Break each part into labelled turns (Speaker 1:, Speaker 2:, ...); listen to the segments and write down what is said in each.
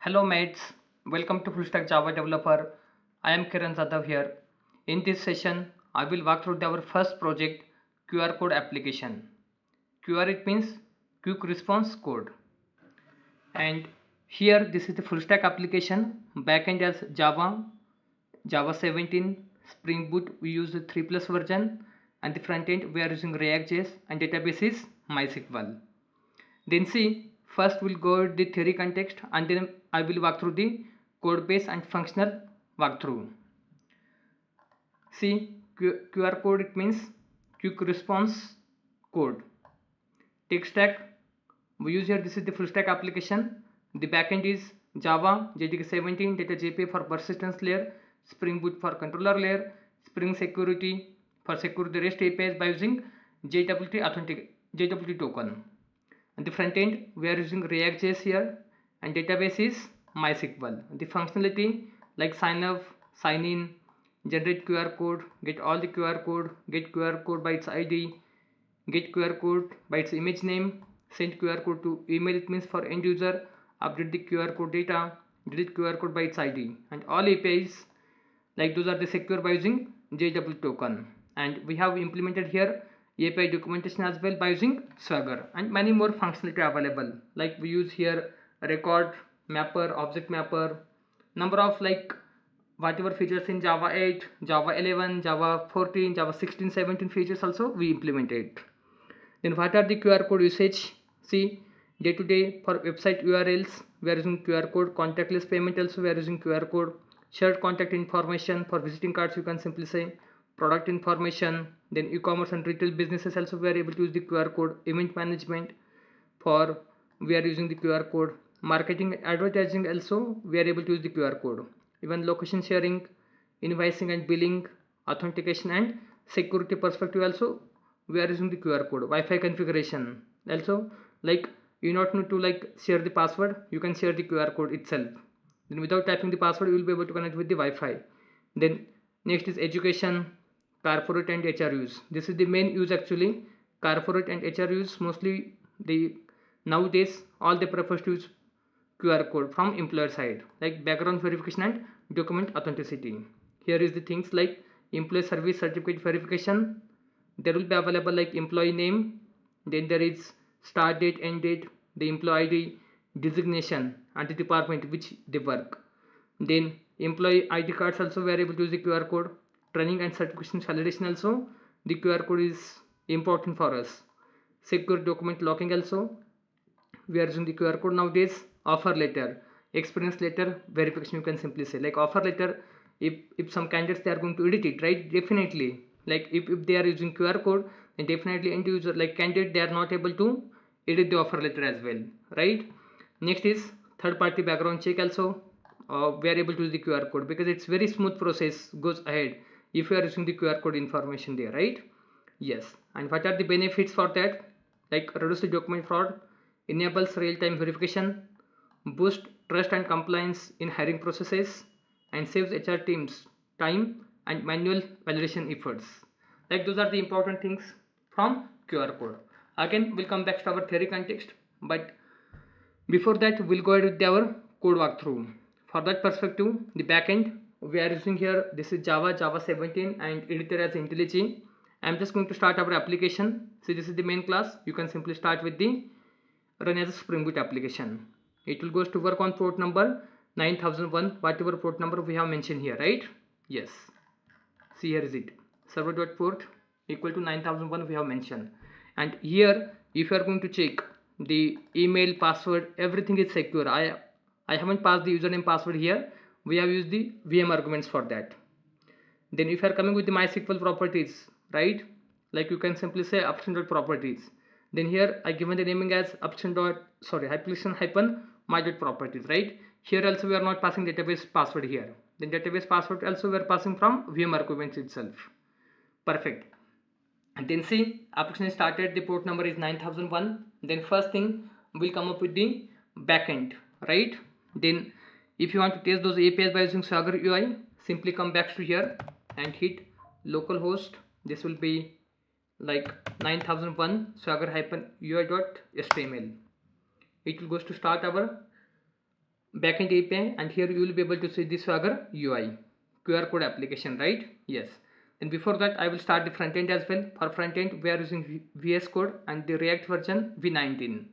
Speaker 1: Hello mates, welcome to Full Stack Java Developer. I am Kiran Jadhav here. In this session, I will walk through our first project, QR code application. QR it means quick response code. And here this is the full stack application. Backend as Java, Java 17, Spring Boot we use the 3 plus version, and the front end we are using React.js and database is MySQL. Then see, first we'll go with the theory context and then I will walk through the code base and functional walkthrough. See, QR code it means quick response code. Tech stack we use here, this is the full stack application. The backend is Java, JDK 17, data JPA for persistence layer, Spring Boot for controller layer, Spring Security for secure the REST APIs by using JWT token. And the front end we are using React.js here, and database is MySQL. The functionality like sign up, sign in, generate QR code, get all the QR code, get QR code by its ID, get QR code by its image name, send QR code to email it means for end user, update the QR code data, delete QR code by its ID, and all APIs like those are the secure by using JW token. And we have implemented here API documentation as well by using Swagger, and many more functionality available like we use here record mapper, object mapper, number of like whatever features in Java 8, Java 11, Java 14, Java 16, 17 features also we implemented. Then what are the QR code usage? See, day to day for website URLs we are using QR code, contactless payment also we are using QR code, shared contact information for visiting cards you can simply say, product information, then e-commerce and retail businesses also we are able to use the QR code, event management for we are using the QR code, marketing and advertising also we are able to use the QR code, even location sharing, invoicing and billing, authentication and security perspective also we are using the QR code, Wi-Fi configuration also like you not need to like share the password, you can share the QR code itself, then without typing the password you will be able to connect with the Wi-Fi. Then next is education, corporate and HR use. This is the main use actually. Corporate and HR use mostly the nowadays all they prefer to use QR code from employer side like background verification and document authenticity. Here is the things like employee service certificate verification. There will be available like employee name, then there is start date, end date, the employee ID, designation and the department which they work. Then employee ID cards also we are able to use the QR code, training and certification validation also the QR code is important for us, secure document locking also we are using the QR code nowadays, offer letter, experience letter verification you can simply say like offer letter, if some candidates they are going to edit it, right, definitely like if they are using QR code then definitely end user like candidate they are not able to edit the offer letter as well, right. Next is third party background check also we are able to use the QR code because it's very smooth process goes ahead if you are using the QR code information there, right. Yes, and what are the benefits for that? Like reduce the document fraud, enables real-time verification, boost trust and compliance in hiring processes, and saves HR teams time and manual validation efforts. Like those are the important things from QR code. Again we'll come back to our theory context, but before that we'll go ahead with our code walkthrough. For that perspective, the backend we are using here, this is Java 17 and editor as IntelliJ. I'm just going to start our application. See, this is the main class. You can simply start with the run as a Spring Boot application. It will go to work on port number 9001, whatever port number we have mentioned here, right? Yes. See, here is it. Server.port equal to 9001 we have mentioned. And here, if you are going to check the email, password, everything is secure. I haven't passed the username password here. We have used the VM arguments for that. Then if you are coming with the MySQL properties, right, like you can simply say application.properties. Then here I given the naming as application hyphen my.properties, right. Here also we are not passing database password here. Then database password also we are passing from VM arguments itself. Perfect. And then see, application started, the port number is 9001. Then first thing will come up with the backend, right. Then if you want to test those APIs by using Swagger UI, simply come back to here and hit localhost. This will be like 9001 swagger-ui.html. It will go to start our backend API, and here you will be able to see the Swagger UI QR code application, right? Yes. Then before that, I will start the front end as well. For front end, we are using VS Code and the React version v19.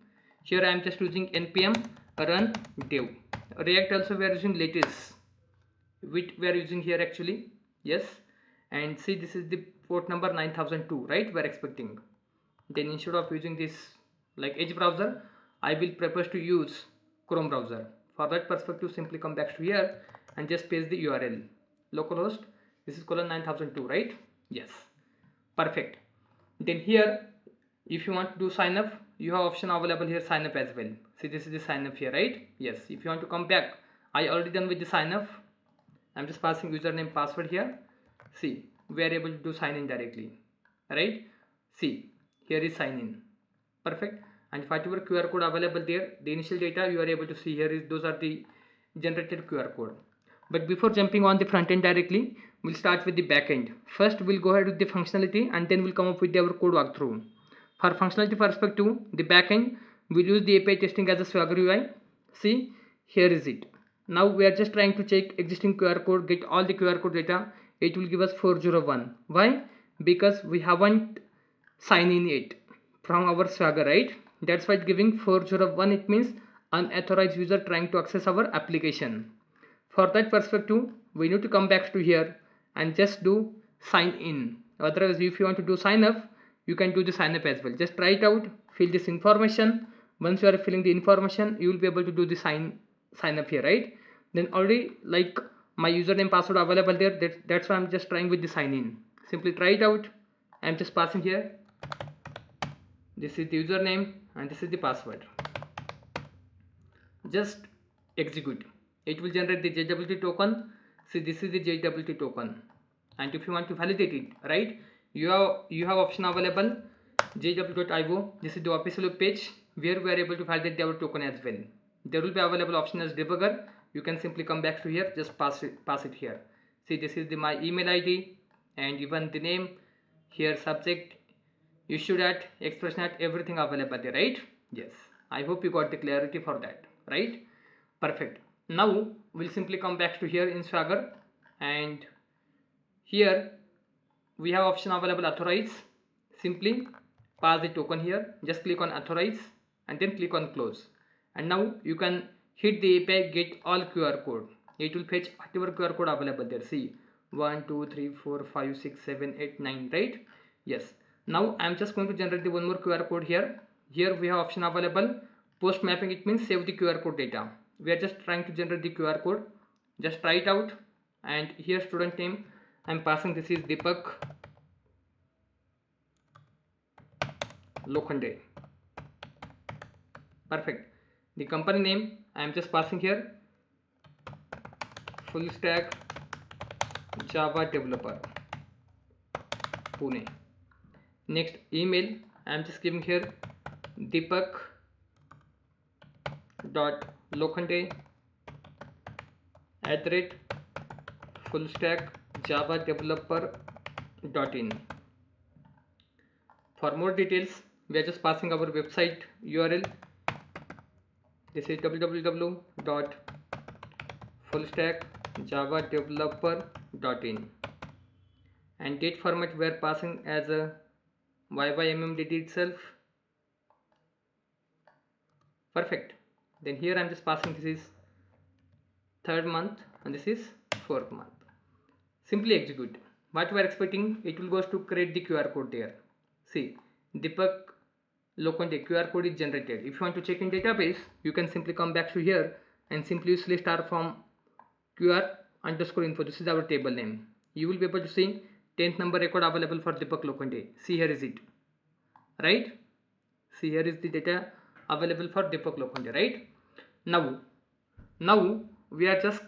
Speaker 1: Here I am just using npm run dev. React also we are using latest, which we are using here actually. Yes. And see, this is the port number 9002, right? We are expecting. Then instead of using this like Edge browser, I will prefer to use Chrome browser. For that perspective, simply come back to here and just paste the URL. Localhost, this is :9002, right? Yes. Perfect. Then here, if you want to do sign up, you have option available here, sign up as well. See, this is the sign up here, right? Yes. If you want to come back, I already done with the sign up. I'm just passing username password here. See, we are able to do sign in directly, right? See, here is sign in. Perfect. And whatever QR code available there, the initial data you are able to see here is those are the generated QR code. But before jumping on the front end directly, we'll start with the back end. First, we'll go ahead with the functionality and then we'll come up with our code walkthrough. For functionality perspective, the back end will use the API testing as a Swagger UI. See, here is it. Now we are just trying to check existing QR code, get all the QR code data. It will give us 401. Why? Because we haven't signed in yet from our Swagger, right? That's why it's giving 401. It means unauthorized user trying to access our application. For that perspective, we need to come back to here and just do sign in. Otherwise, if you want to do sign up, you can do the sign up as well. Just try it out, fill this information. Once you are filling the information, you will be able to do the sign up here, right? Then already like my username password available there. That's why I'm just trying with the sign in. Simply try it out. I'm just passing here. This is the username and this is the password. Just execute. It will generate the JWT token. See, this is the JWT token. And if you want to validate it, right, you have option available jw.io. This is the official page where we are able to validate our token as well. There will be available option as debugger. You can simply come back to here, just pass it here. See, this is my email ID and even the name here, subject, issued at, expression at, everything available there, right? Yes. I hope you got the clarity for that, right? Perfect. Now we'll simply come back to here in Swagger, and here we have option available authorize. Simply pass the token here, just click on authorize and then click on close, and now you can hit the API get all QR code. It will fetch whatever QR code available there. See, 1 2 3 4 5 6 7 8 9, right? Yes. Now I'm just going to generate the one more QR code here. Here we have option available post mapping. It means save the QR code data. We are just trying to generate the QR code. Just try it out. And here student name I'm passing, this is Deepak Lokhande. Perfect. The company name I am just passing here, full stack Java developer Pune. Next, email I am just giving here deepak.lokhande@fullstackjavadeveloper.in. For more details, we are just passing our website URL. This is www.fullstackjavadeveloper.in, and date format we are passing as a YYMMDD itself. Perfect. Then here I am just passing this is 3rd month and this is 4th month. Simply execute. What we are expecting, it will go to create the QR code there. See, Deepak Lokhande QR code is generated. If you want to check in database, you can simply come back to here and simply use list r from QR_info. This is our table name. You will be able to see 10th number record available for Deepak Lokhande. See, here is it, right? See, here is the data available for Deepak Lokhande, right? Now we are just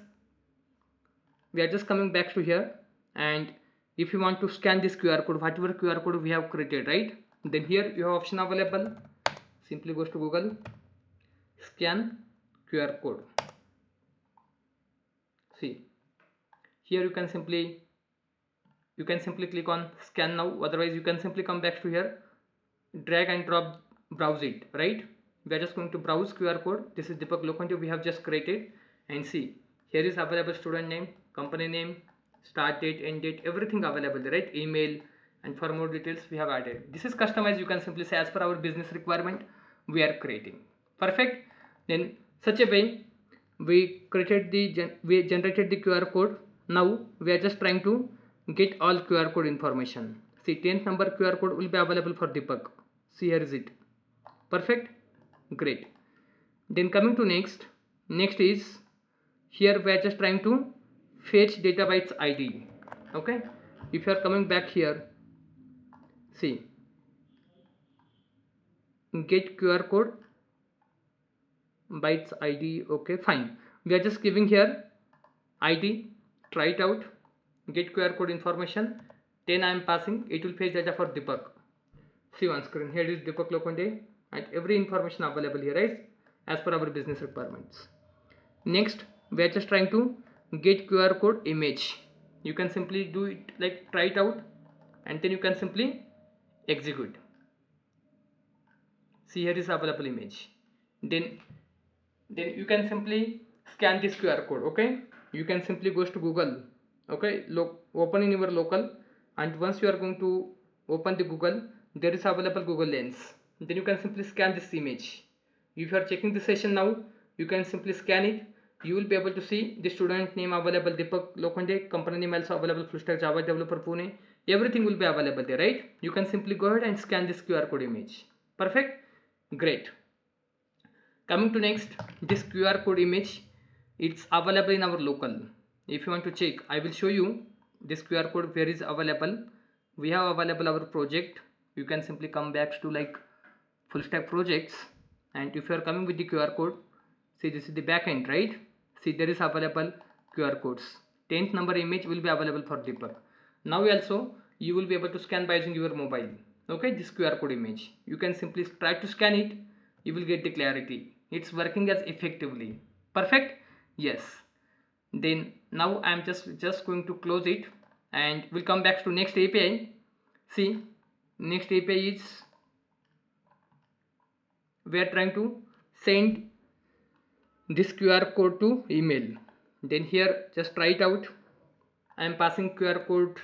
Speaker 1: coming back to here, and if you want to scan this QR code, whatever QR code we have created, right, then here you have option available. Simply goes to Google, scan QR code. See, here you can simply click on scan now. Otherwise you can simply come back to here, drag and drop, browse it, right? We are just going to browse QR code. This is Deepak Lokhande we have just created, and see, here is available student name, company name, start date, end date, everything available, right? Email, and for more details we have added. This is customized. You can simply say as per our business requirement we are creating. Perfect. Then such a way we generated the QR code. Now we are just trying to get all QR code information. See, 10th number QR code will be available for Deepak. See, here is it. Perfect. Great. Then coming to next is, here we are just trying to fetch data by its ID. Okay, if you are coming back here, see, get QR code by its ID. Okay, fine. We are just giving here ID, try it out, get QR code information, 10 I am passing, it will fetch data for Deepak. See on screen, here is Deepak Lokhande and every information available here is as per our business requirements. Next, we are just trying to get QR code image. You can simply do it like try it out and then you can simply execute. See, here is available image. Then you can simply scan this QR code. Okay, you can simply go to Google. Okay, open in your local, and once you are going to open the Google, there is available Google Lens. Then you can simply scan this image. If you are checking the session now, you can simply scan it. You will be able to see the student name available, Deepak Lokhande, company name also available, full stack Java developer Pune. Everything will be available there, right? You can simply go ahead and scan this QR code image. Perfect. Great. Coming to next, this QR code image, it's available in our local. If you want to check, I will show you this QR code where is available. We have available our project. You can simply come back to like full stack projects, and if you are coming with the QR code, see, this is the backend, right? See, there is available QR codes. 10th number image will be available for Deepak. Now also you will be able to scan by using your mobile. Okay, this QR code image, you can simply try to scan it. You will get the clarity. It's working as effectively. Perfect. Yes. Then now I am just going to close it and we'll come back to next API. See, next API is we are trying to send this QR code to email. Then here just try it out. I am passing QR code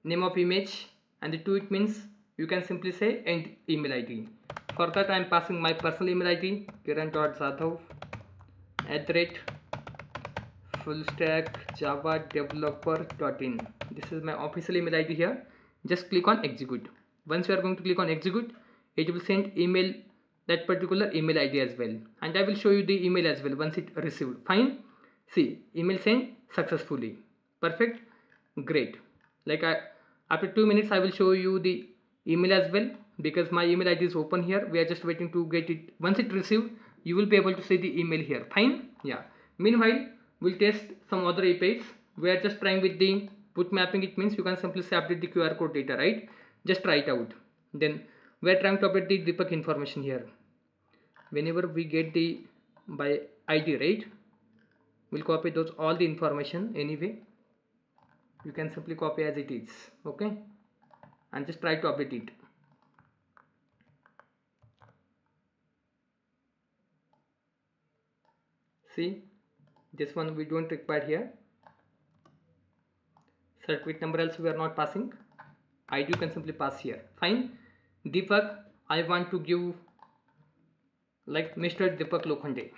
Speaker 1: name of image and the to it means you can simply say and email ID. For that I am passing my personal email ID, Kiran.Jadhav @fullstackjavadeveloper.in. This is my official email ID here. Just click on execute. Once you are going to click on execute, it will send email, that particular email ID as well, and I will show you the email as well once it received. Fine. See, email sent successfully. Perfect. Great. Like after 2 minutes I will show you the email as well, because my email ID is open here. We are just waiting to get it. Once it received, you will be able to see the email here. Fine. Yeah. Meanwhile, we'll test some other APIs. We are just trying with the put mapping. It means you can simply say update the QR code data, right? Just try it out. Then we are trying to update the Deepak information here. Whenever we get the by ID, right, we'll copy those all the information anyway. You can simply copy as it is. Okay, and just try to update it. See, this one we don't require here. Certificate number also we are not passing. ID you can simply pass here. Fine. Deepak, I want to give like Mr. Deepak Lokhande.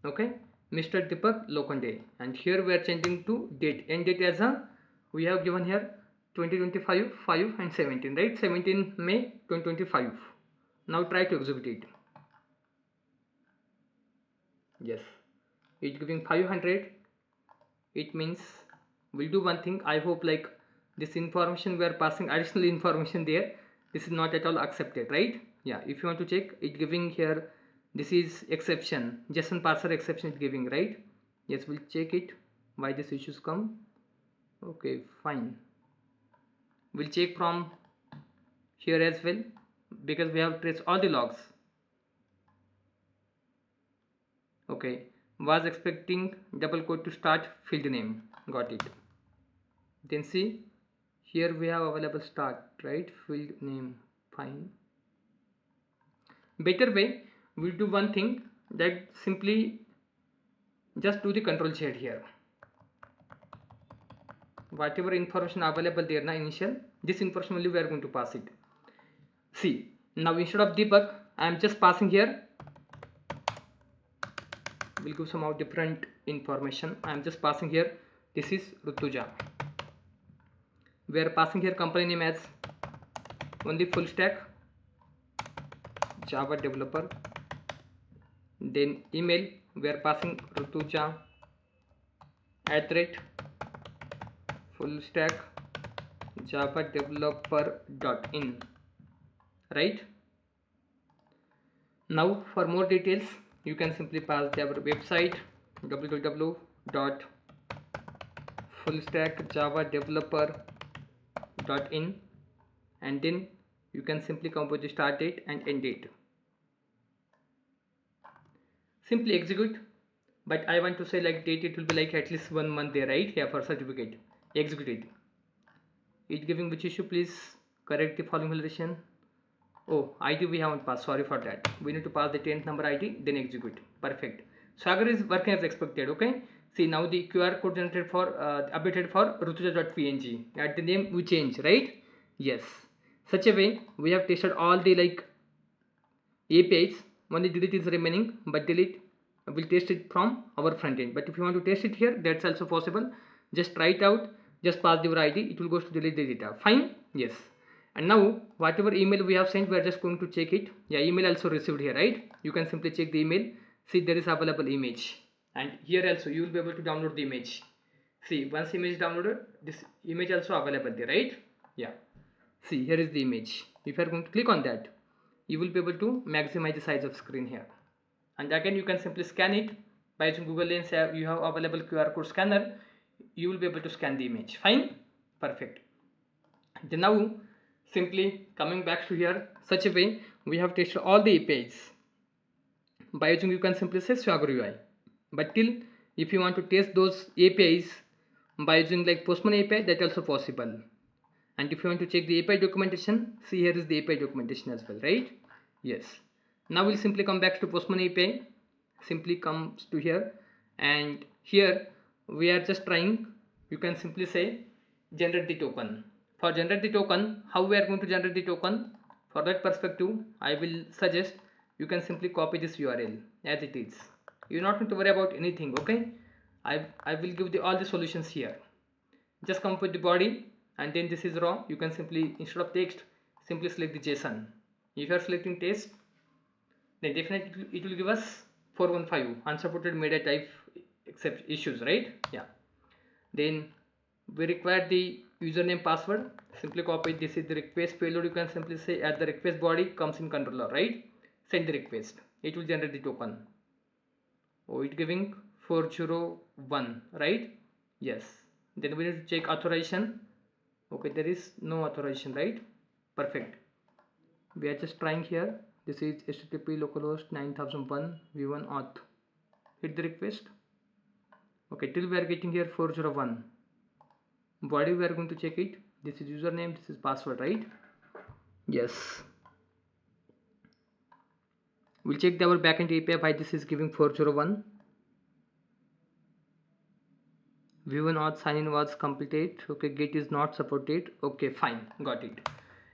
Speaker 1: Okay, Mr. Deepak Lokhande, and here we are changing to date. End date as a we have given here 2025 5 and 17, right? 17 May 2025. Now try to execute it. Yes, it's giving 500. It means we'll do one thing. I hope like this information we are passing additional information there, this is not at all accepted, right? Yeah, if you want to check, it giving here this is exception, JSON parser exception it's giving, right? Yes, we'll check it why these issues come. Okay, fine, we'll check from here as well because we have traced all the logs. Okay, was expecting double quote to start field name, got it. Then see, here we have available start, right, field name. Fine. Better way, we'll do one thing, that simply just do the control Z here. Whatever information available there na initial, this information only we are going to pass it. See, now instead of debug, I am just passing here. We'll give some different information. I am just passing here. This is Rutuja. We are passing here company name as only full stack Java developer. Then email we are passing Rutuja @full stack Java developer.in. Right? Now for more details, you can simply pass our website www.fullstackjavadeveloper.in, and then you can simply come with the start date and end date. Simply execute, but I want to say like date, it will be like at least 1 month there, right? Here for certificate. Execute it. It giving which issue, please correct the following validation. Oh, ID we haven't passed, sorry for that. We need to pass the 10th number ID, then execute. Perfect. Swagger is working as expected, okay? See, now the QR code generated for updated for rutuja.png. At the name we change, right? Yes. Such a way we have tested all the like APIs. Only delete is remaining, but delete will test it from our front end. But if you want to test it here, that's also possible. Just try it out. Just pass your ID. It will go to delete the data. Fine. Yes. And now whatever email we have sent, we are just going to check it. Yeah, email also received here, right? You can simply check the email. See, there is available image, and here also you will be able to download the image. See, once image is downloaded, this image also available there, right? Yeah. See, here is the image. If you are going to click on that, you will be able to maximize the size of screen here. And again, you can simply scan it by using Google Lens. You have available QR code scanner. You will be able to scan the image. Fine. Perfect. Then now simply coming back to here, such a way we have tested all the APIs. By using, you can simply say Swagger UI. But till if you want to test those APIs by using like Postman API, that also possible. And if you want to check the API documentation, see, here is the API documentation as well, right? Yes. Now we'll simply come back to Postman API. Simply comes to here, and here we are just trying, you can simply say generate the token. For generate the token, how we are going to generate the token? For that perspective, I will suggest you can simply copy this URL as it is. You don't need to worry about anything, okay? I will give all the solutions here. Just come with the body, and then this is raw. You can simply, instead of text, simply select the JSON. If you are selecting text, then definitely it will give us 415 unsupported media type except issues, right? Yeah. Then we require the username password. Simply copy. This is the request payload. You can simply say at the request body comes in controller, right? Send the request. It will generate the token. Oh, it giving 401, right? Yes. Then we need to check authorization. Okay, there is no authorization, right? Perfect. We are just trying here. This is http localhost 9001 v1 auth. Hit the request. Okay, till we are getting here 401. Body we are going to check it. This is username, this is password, right? Yes. We'll check our backend API why this is giving 401. v1 auth sign in was completed. Okay, get is not supported. Okay, fine, got it.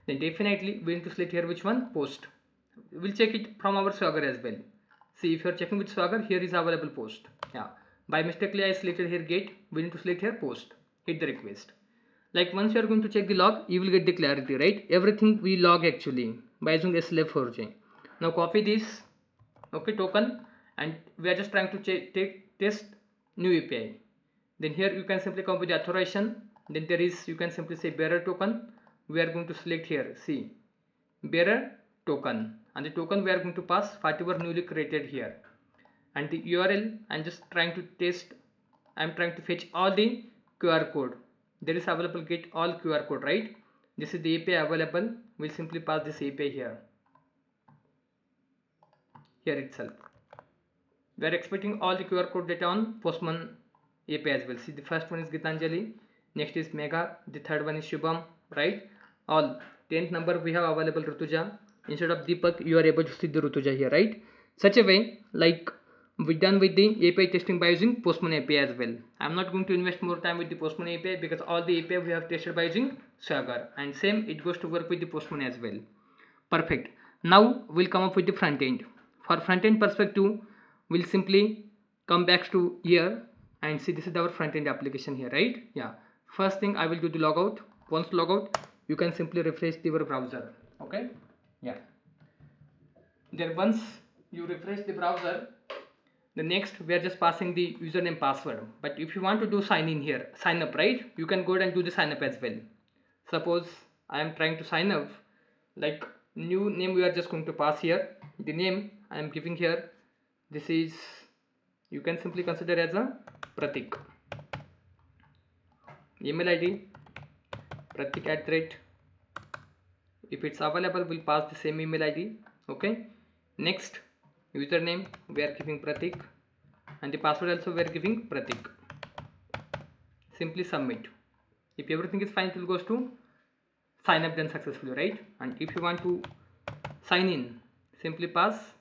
Speaker 1: Then definitely we need to select here which one? Post. We'll check it from our Swagger as well. See, if you are checking with Swagger, here is available post. Yeah. By mistakenly I selected here get. We need to select here post. Hit the request. Like once you are going to check the log, you will get the clarity, right? Everything we log actually by using slf4j. Now copy this, okay, token, and we are just trying to test new API. Then here you can simply come with the authorization. Then there is, you can simply say bearer token. We are going to select here, see, bearer token, and the token we are going to pass whatever newly created here. And the URL, I'm just trying to test, I'm trying to fetch all the QR code. There is available get all QR code, right? This is the API available. We'll simply pass this API here itself. We are expecting all the QR code data on Postman API as well. See, the first one is Gitanjali, next is Mega, the third one is Shubham, right? All 10th number we have available Rutuja. Instead of Deepak, you are able to see the Rutuja here, right? Such a way, like we're done with the API testing by using Postman API as well. I'm not going to invest more time with the Postman API because all the API we have tested by using Swagger, and same it goes to work with the Postman as well. Perfect. Now we'll come up with the front end. For front end perspective, we'll simply come back to here and see this is our front end application here, right? Yeah. First thing I will do the logout. Once logout, you can simply refresh your browser. Okay. Yeah. Then once you refresh the browser, the next we are just passing the username password. But if you want to do sign in here, sign up, right? You can go ahead and do the sign up as well. Suppose I am trying to sign up, like new name we are just going to pass here. The name I am giving here, this is, you can simply consider as a Pratik. Email ID pratik@. If it's available, we'll pass the same email ID. Okay. Next, username we are giving Pratik, and the password also we are giving Pratik. Simply submit. If everything is fine, it will goes to sign up done successfully, right? And if you want to sign in, simply pass,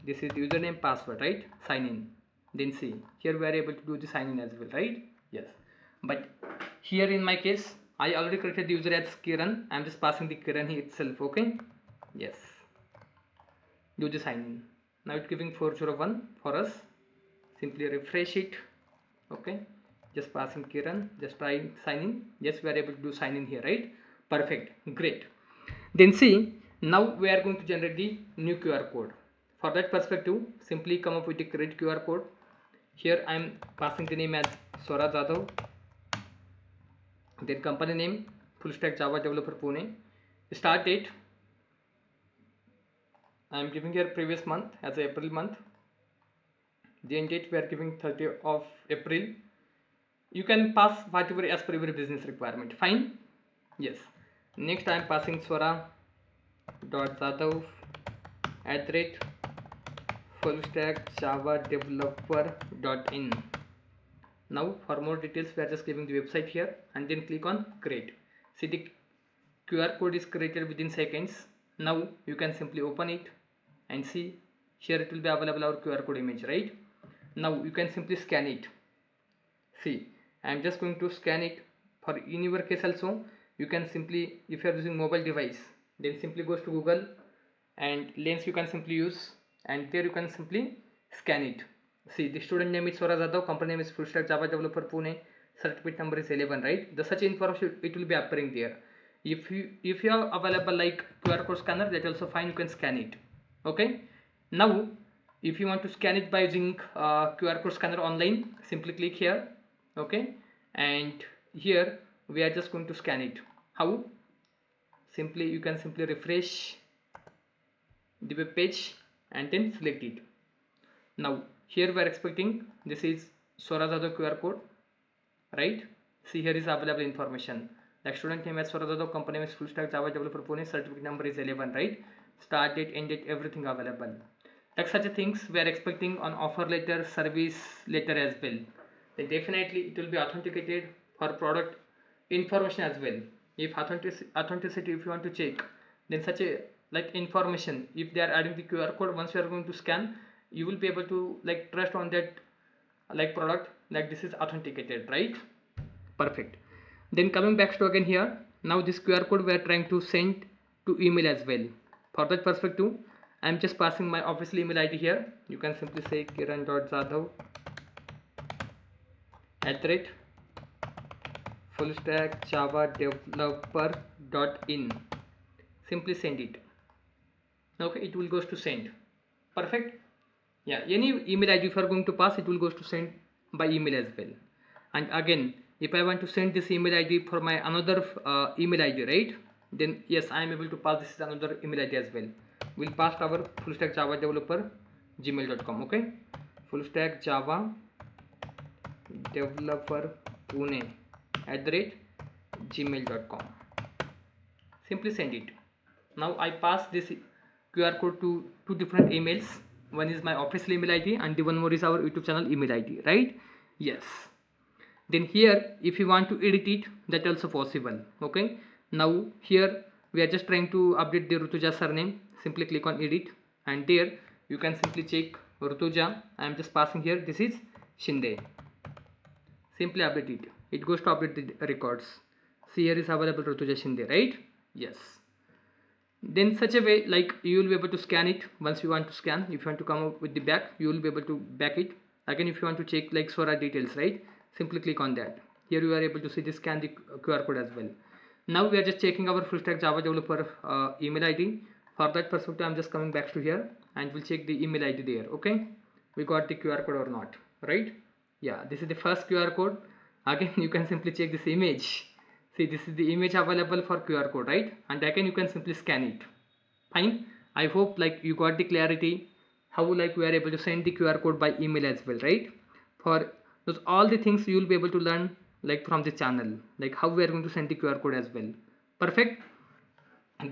Speaker 1: this is the username password, right? Sign in. Then see, here we are able to do the sign in as well, right? Yes. But here in my case, I already created the user as Kiran. I'm just passing the Kiran here itself. Okay. Yes. Do the sign in. Now it's giving 401 for us. Simply refresh it. Okay. Just passing Kiran. Just try sign in. Yes, we are able to do sign in here, right? Perfect. Great. Then see, now we are going to generate the new QR code. For that perspective, simply come up with the create QR code. Here I am passing the name as Kiran Jadhav. Then company name, full stack Java developer Pune. Start date, I am giving here previous month as a April month. The end date we are giving 30th of April. You can pass whatever as per your business requirement. Fine. Yes. Next I am passing Swara.Jadhav @ fullstackjavadeveloper.in. Now for more details we are just giving the website here and then click on create. See, the QR code is created within seconds. Now you can simply open it and see, here it will be available our QR code image, right? Now you can simply scan it. See, I am just going to scan it. For in your case also, you can simply, if you are using mobile device, then simply goes to Google and Lens you can simply use, and there you can simply scan it. See, the student name is Kiran Jadhav, company name is Full Stack Java Developer Pune, certificate number is 11, right? The such information it will be appearing there. If you have available like QR code scanner, that also fine, you can scan it. Okay. Now if you want to scan it by using QR code scanner online, simply click here. Okay, and here we are just going to scan it. How? Simply you can simply refresh the web page and then select it. Now here we are expecting, this is Kiran Jadhav QR code, right? See, here is available information like student name as Kiran Jadhav, company name is Full Stack Java Developer Pune, certificate number is 11, right? Start date, end date, everything available. Like such things we are expecting on offer letter, service letter as well. Then definitely it will be authenticated for product information as well. If authenticity if you want to check, then such a like information, if they are adding the QR code, once you are going to scan, you will be able to like trust on that like product, like this is authenticated, right? Perfect. Then coming back to again here, now this QR code we are trying to send to email as well. For that perspective, I am just passing my official email ID here. You can simply say Kiran.Jadhav @ fullstackjavadeveloper.in. Simply send it. Okay, it will goes to send. Perfect. Yeah, any email ID if you are going to pass, it will goes to send by email as well. And again, if I want to send this email ID for my another email ID, right? Then yes, I am able to pass this is another email ID as well. We'll pass our full stack Java developer gmail.com. Okay, full stack Java developer Pune @gmail.com. Simply send it. Now I pass this QR code to two different emails. One is my official email ID and the one more is our YouTube channel email ID, right? Yes. Then here if you want to edit it, that also possible. Okay, now here we are just trying to update the Rutuja surname. Simply click on edit and there you can simply check Rutuja, I am just passing here, this is Shinde. Simply update it. It goes to update the records. See, here is available Rutuja Shinde, right? Yes. Then such a way, like you will be able to scan it once you want to scan. If you want to come up with the back, you will be able to back it. Again, if you want to check like Sora details, right? Simply click on that. Here you are able to see the scan the QR code as well. Now we are just checking our full stack Java developer email ID. For that perspective, I'm just coming back to here and we'll check the email ID there. Okay, we got the QR code or not, right? Yeah, this is the first QR code. Again, you can simply check this image. See, this is the image available for QR code, right? And again, you can simply scan it. Fine. I hope like you got the clarity how like we are able to send the QR code by email as well, right? For those all the things you will be able to learn like from the channel, like how we are going to send the QR code as well. Perfect.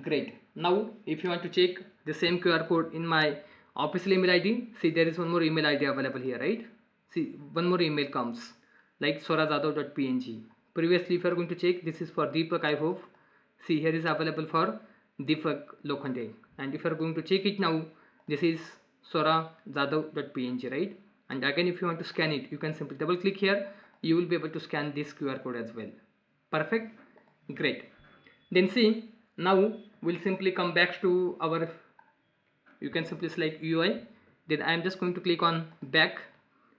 Speaker 1: Great. Now, if you want to check the same QR code in my official email ID, see there is one more email ID available here, right? See, one more email comes like sorazadhav.png. Previously, if you are going to check, this is for Deepak, I hope. See, here is available for Deepak Lokhande. And if you are going to check it now, this is sorazadhav.png, right? And again, if you want to scan it, you can simply double click here. You will be able to scan this QR code as well. Perfect. Great. Then see, now we'll simply come back to our, you can simply select UI. Then I am just going to click on back.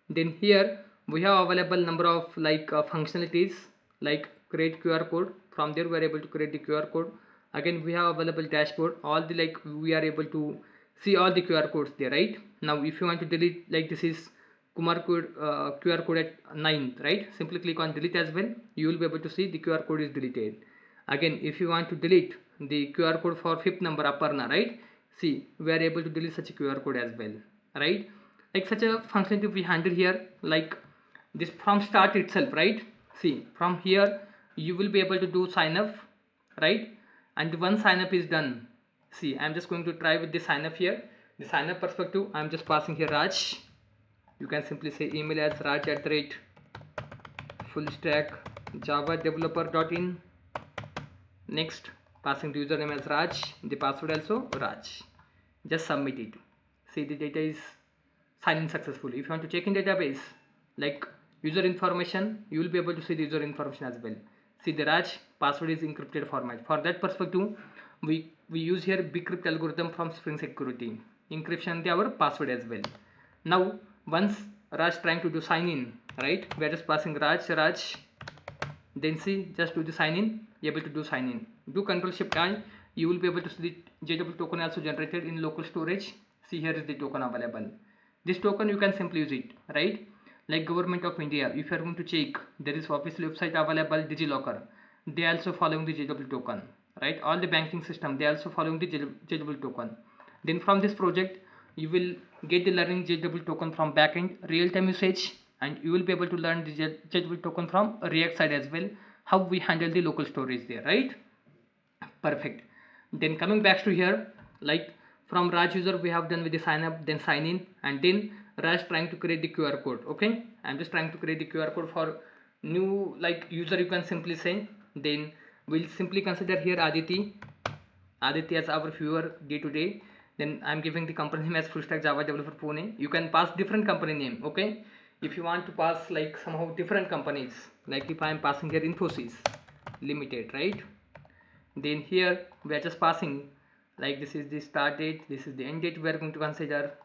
Speaker 1: Then here we have available number of like functionalities like create QR code. From there we are able to create the QR code. Again we have available dashboard. All the like we are able to see all the QR codes there, right? Now if you want to delete, like this is Kumar code, QR code at 9th, right? Simply click on delete as well. You will be able to see the QR code is deleted. Again, if you want to delete the QR code for 5th number Aparna, right? See, we are able to delete such a QR code as well, right? Like such a functionality we handle here, like this from start itself, right? See, from here you will be able to do sign up, right? And once sign up is done, see, I'm just going to try with the sign up here. The sign up perspective, I'm just passing here Raj. You can simply say email as raj@fullstackjavadeveloper.in. Next, passing the username as Raj, the password also Raj. Just submit it. See, the data is signed in successfully. If you want to check in database like user information, you will be able to see the user information as well. See, the Raj password is encrypted format. For that perspective, we use here bcrypt algorithm from Spring Security. Encryption the our password as well. Now once Raj trying to do sign in, right? We are just passing Raj, then see, just do the sign in, able to do sign in. Do Control Shift I, you will be able to see the JW token also generated in local storage. See, here is the token available. This token you can simply use it, right? Like Government of India, if you are going to check, there is official website available, DigiLocker. They also following the JW token, right? All the banking system, they also following the JW token. Then from this project, you will get the learning JW token from backend, real-time usage, and you will be able to learn the JW token from React side as well, how we handle the local storage there, right? Perfect. Then coming back to here, like from Raj user we have done with the sign up, then sign in, and then Raj trying to create the QR code. Okay, I'm just trying to create the QR code for new like user, you can simply say. Then we'll simply consider here Aditi as our viewer day to day. Then I'm giving the company name as full stack Java developer Pune. You can pass different company name, okay? If you want to pass like somehow different companies, like if I'm passing here Infosys Limited, right? Then here we are just passing like this is the start date, this is the end date we are going to consider,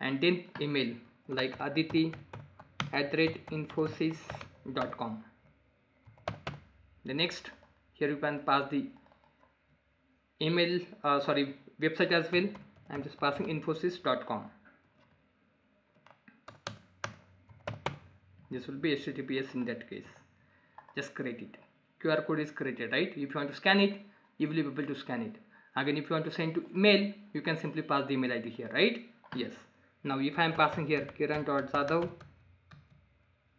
Speaker 1: and then email like aditi@infosys.com. The next, here you can pass the email website as well. I'm just passing infosys.com. This will be HTTPS in that case. Just create it. QR code is created, right? If you want to scan it, you will be able to scan it. Again, if you want to send to email, you can simply pass the email ID here, right? Yes. Now if I am passing here Kiran.Jadhav,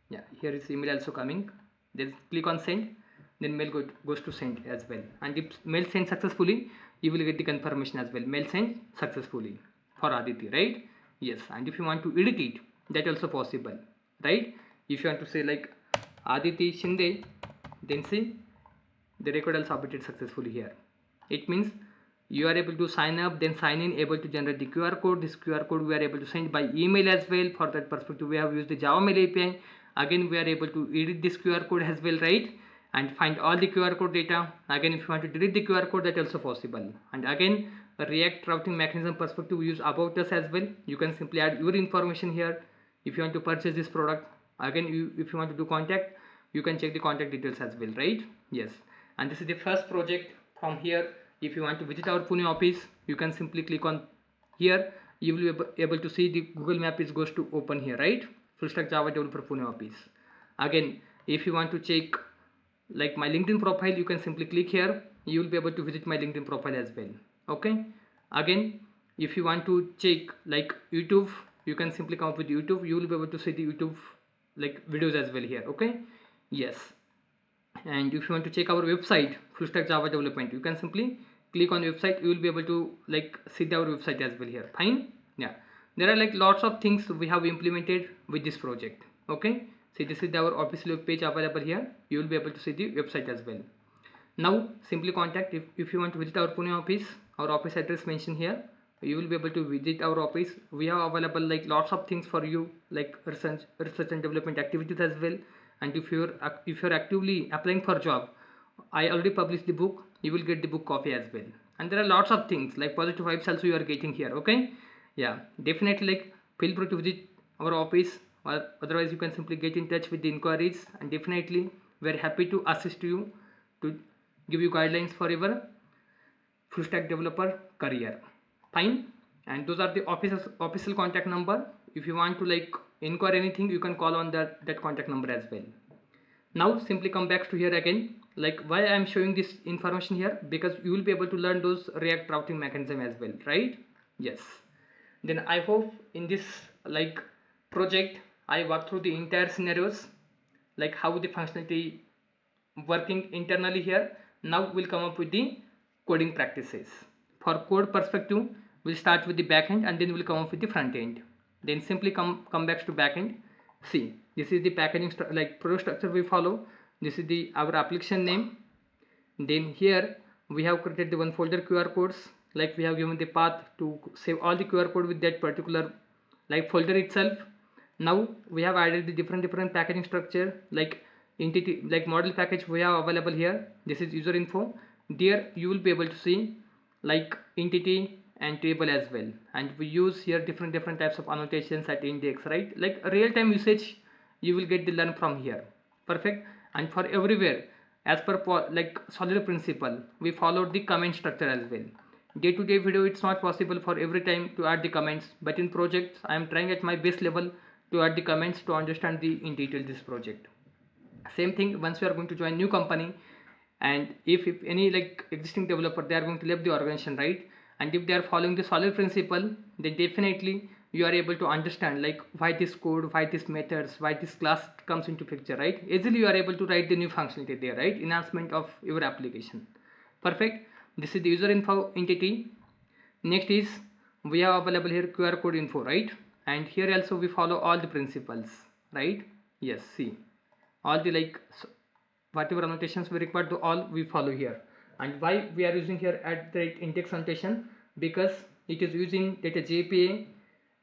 Speaker 1: yeah, here is email also coming. Then click on send, then mail goes to send as well. And if mail sent successfully, you will get the confirmation as well. Mail sent successfully for Aditi, right? Yes. And if you want to edit it, that also possible, right? If you want to say like Aditi Shinde, then see the record also updated successfully here. It means you are able to sign up, then sign in, able to generate the QR code. This QR code we are able to send by email as well. For that perspective, we have used the Java Mail API. Again, we are able to edit this QR code as well, right? And find all the QR code data. Again, if you want to delete the QR code, that also possible. And again, a React routing mechanism perspective, we use about us as well. You can simply add your information here. If you want to purchase this product, again, if you want to do contact, you can check the contact details as well, right? Yes. And this is the first project. From here, if you want to visit our Pune office, you can simply click on here. You will be able to see the Google map is goes to open here, right? Full stack Java developer Pune office. Again, if you want to check like my LinkedIn profile, you can simply click here. You will be able to visit my LinkedIn profile as well. Okay. Again, if you want to check like YouTube, you can simply come up with YouTube. You will be able to see the YouTube like videos as well here. Okay. Yes. And if you want to check our website, full stack Java development, you can simply click on website. You will be able to like see our website as well here. Fine. Yeah, there are like lots of things we have implemented with this project. Okay, see, this is our official page available here. You will be able to see the website as well. Now simply contact if you want to visit our Pune office. Our office address mentioned here. You will be able to visit our office. We have available like lots of things for you, like research and development activities as well. And if you're actively applying for job, I already published the book. You will get the book copy as well. And there are lots of things like positive vibes also you are getting here. Okay, yeah, definitely like feel free to visit our office, or otherwise you can simply get in touch with the inquiries, and definitely we're happy to assist you to give you guidelines for your full stack developer career. Fine. And those are the official contact number. If you want to like inquire anything, you can call on that contact number as well. Now simply come back to here again. Like why I am showing this information here, because you will be able to learn those React routing mechanism as well, right? Yes. Then I hope in this like project I walk through the entire scenarios, like how the functionality working internally here. Now we'll come up with the coding practices. For code perspective, we'll start with the backend and then we'll come up with the front end. Then simply come back to backend. See, this is the packaging like pro structure we follow. This is the our application name. Then here we have created the one folder QR codes. Like we have given the path to save all the QR code with that particular like folder itself. Now we have added the different packaging structure, like entity like model package we have available here. This is user info. There you will be able to see like entity and table as well, and we use here different types of annotations at index, right? Like real-time usage you will get the learn from here. Perfect. And for everywhere, as per like solid principle, we followed the comment structure as well. Day-to-day video, it's not possible for every time to add the comments, but in projects I am trying at my best level to add the comments to understand the in detail this project. Same thing once you are going to join new company, and if any like existing developer, they are going to leave the organization, right? And if they are following the solid principle, then definitely you are able to understand like why this code, why this methods, why this class comes into picture, right? Easily you are able to write the new functionality there, right? Enhancement of your application. Perfect. This is the user info entity. Next is we have available here QR code info, right? And here also we follow all the principles, right? Yes, see, all the like whatever annotations we require to all we follow here. And why we are using here at the index annotation, because it is using data JPA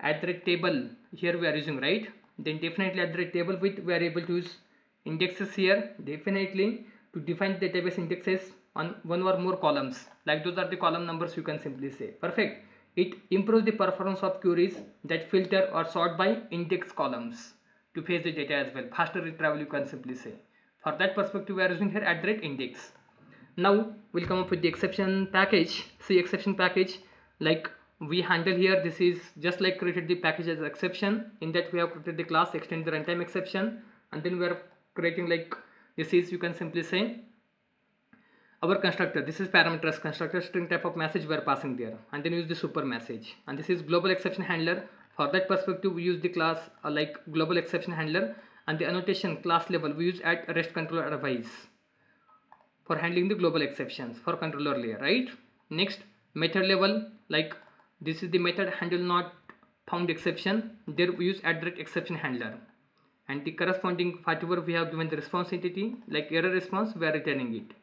Speaker 1: at the table here we are using, right? Then definitely at the table width we are able to use indexes here, definitely to define the database indexes on one or more columns, like those are the column numbers you can simply say. Perfect. It improves the performance of queries that filter or sort by index columns to fetch the data as well. Faster retrieval you can simply say. For that perspective we are using here at the index. Now we'll come up with the exception package. See, exception package, like we handle here, this is just like created the package as exception. In that we have created the class extend the runtime exception, and then we are creating like this is, you can simply say, our constructor. This is parameters constructor string type of message we are passing there, and then use the super message. And this is global exception handler. For that perspective we use the class like global exception handler, and the annotation class level we use at rest controller advice for handling the global exceptions for controller layer, right? Next, method level, like this is the method handle not found exception. There we use exception handler, and the corresponding whatever we have given the response entity like error response we are returning it.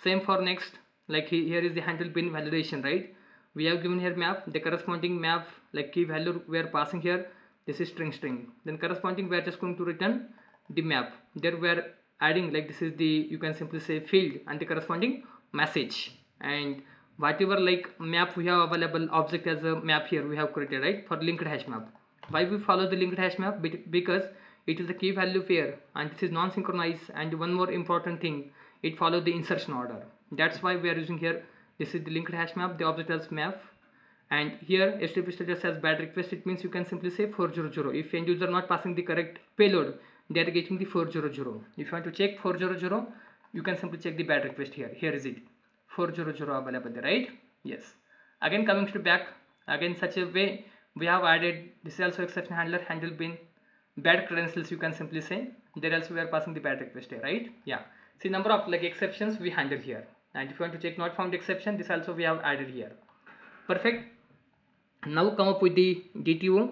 Speaker 1: Same for next like here is the handle bin validation, right? We have given here map, the corresponding map like key value we are passing here, this is string, then corresponding we are just going to return the map. There we are adding like this is the, you can simply say field and the corresponding message, and whatever like map we have available object as a map here we have created, right, for linked hash map. Why we follow the linked hash map? Because it is a key value pair and this is non-synchronized, and one more important thing, it follows the insertion order. That's why we are using here, this is the linked hash map, the object as map, and here HTTP status as bad request. It means you can simply say 400. If end user not passing the correct payload, they are getting the 400. If you want to check 400, you can simply check the bad request here. Here is it, 400 available there, right? Yes. Again coming to back, again such a way we have added, this is also exception handler, handle bin, bad credentials, you can simply say. There also we are passing the bad request here, right? Yeah. See number of like exceptions we handle here, and if you want to check not found exception, this also we have added here. Perfect. Now come up with the DTO.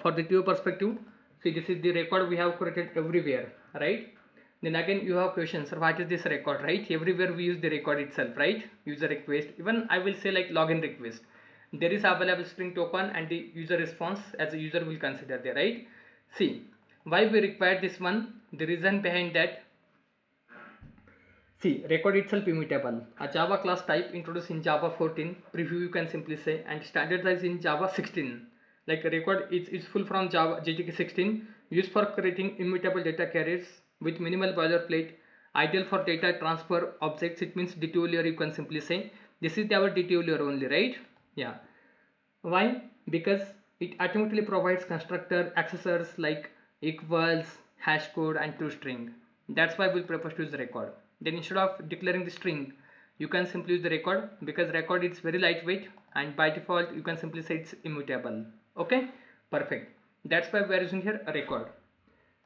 Speaker 1: For the DTO perspective, see this is the record we have created everywhere, right? Then again you have questions, sir, what is this record, right? Everywhere we use the record itself, right? User request, even I will say like login request, there is available string token and the user response as a user will consider there, right? See why we require this one, the reason behind that, see record itself immutable, a Java class type introduced in Java 14 preview you can simply say, and standardized in Java 16. Like a record is full from Java JTK 16, used for creating immutable data carriers with minimal boilerplate, ideal for data transfer objects. It means DTO layer, you can simply say this is our DTO layer only, right? Yeah. Why? Because it automatically provides constructor accessors like equals, hash code and toString. That's why we prefer to use the record. Then instead of declaring the string, you can simply use the record, because record is very lightweight and by default you can simply say it's immutable. Okay, perfect. That's why we are using here a record.